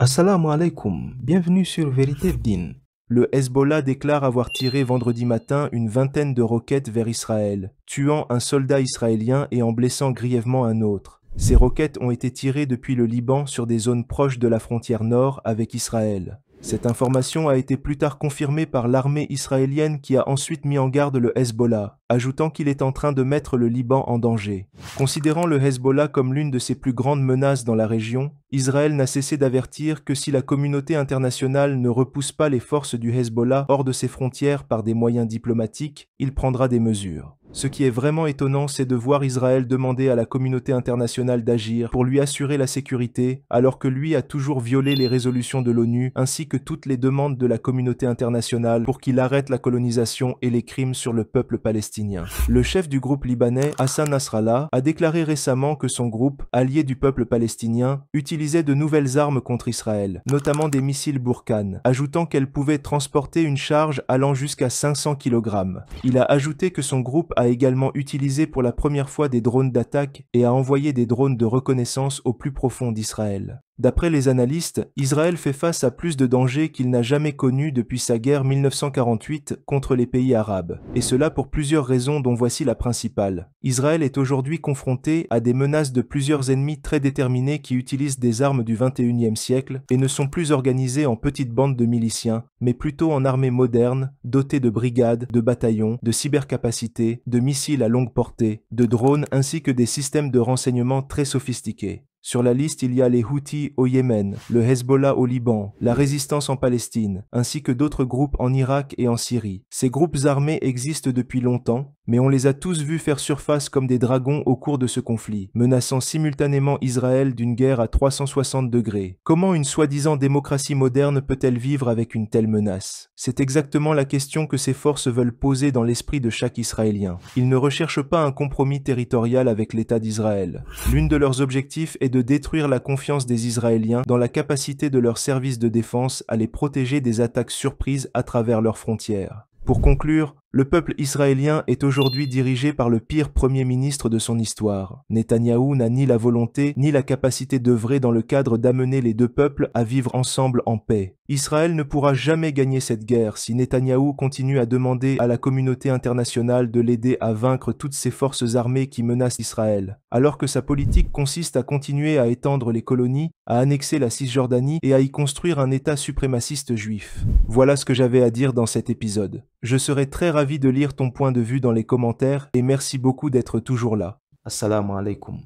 Assalamu alaikum, bienvenue sur Vérité Din. Le Hezbollah déclare avoir tiré vendredi matin une vingtaine de roquettes vers Israël, tuant un soldat israélien et en blessant grièvement un autre. Ces roquettes ont été tirées depuis le Liban sur des zones proches de la frontière nord avec Israël. Cette information a été plus tard confirmée par l'armée israélienne qui a ensuite mis en garde le Hezbollah, ajoutant qu'il est en train de mettre le Liban en danger. Considérant le Hezbollah comme l'une de ses plus grandes menaces dans la région, Israël n'a cessé d'avertir que si la communauté internationale ne repousse pas les forces du Hezbollah hors de ses frontières par des moyens diplomatiques, il prendra des mesures. Ce qui est vraiment étonnant, c'est de voir Israël demander à la communauté internationale d'agir pour lui assurer la sécurité, alors que lui a toujours violé les résolutions de l'ONU ainsi que toutes les demandes de la communauté internationale pour qu'il arrête la colonisation et les crimes sur le peuple palestinien. Le chef du groupe libanais, Hassan Nasrallah, a déclaré récemment que son groupe, allié du peuple palestinien, utilisait de nouvelles armes contre Israël, notamment des missiles Burkan, ajoutant qu'elles pouvaient transporter une charge allant jusqu'à 500 kg. Il a ajouté que son groupe a également utilisé pour la première fois des drones d'attaque et a envoyé des drones de reconnaissance au plus profond d'Israël. D'après les analystes, Israël fait face à plus de dangers qu'il n'a jamais connus depuis sa guerre 1948 contre les pays arabes, et cela pour plusieurs raisons dont voici la principale. Israël est aujourd'hui confronté à des menaces de plusieurs ennemis très déterminés qui utilisent des armes du XXIe siècle et ne sont plus organisés en petites bandes de miliciens, mais plutôt en armées modernes, dotées de brigades, de bataillons, de cybercapacités, de missiles à longue portée, de drones ainsi que des systèmes de renseignement très sophistiqués. Sur la liste, il y a les Houthis au Yémen, le Hezbollah au Liban, la résistance en Palestine, ainsi que d'autres groupes en Irak et en Syrie. Ces groupes armés existent depuis longtemps, mais on les a tous vus faire surface comme des dragons au cours de ce conflit, menaçant simultanément Israël d'une guerre à 360 degrés. Comment une soi-disant démocratie moderne peut-elle vivre avec une telle menace? C'est exactement la question que ces forces veulent poser dans l'esprit de chaque Israélien. Ils ne recherchent pas un compromis territorial avec l'État d'Israël. L'une de leurs objectifs est de détruire la confiance des Israéliens dans la capacité de leurs services de défense à les protéger des attaques surprises à travers leurs frontières. Pour conclure, le peuple israélien est aujourd'hui dirigé par le pire premier ministre de son histoire. Netanyahou n'a ni la volonté ni la capacité d'œuvrer dans le cadre d'amener les deux peuples à vivre ensemble en paix. Israël ne pourra jamais gagner cette guerre si Netanyahou continue à demander à la communauté internationale de l'aider à vaincre toutes ces forces armées qui menacent Israël, alors que sa politique consiste à continuer à étendre les colonies, à annexer la Cisjordanie et à y construire un État suprémaciste juif. Voilà ce que j'avais à dire dans cet épisode. Je serai très ravi de lire ton point de vue dans les commentaires et merci beaucoup d'être toujours là. Assalamu alaikum.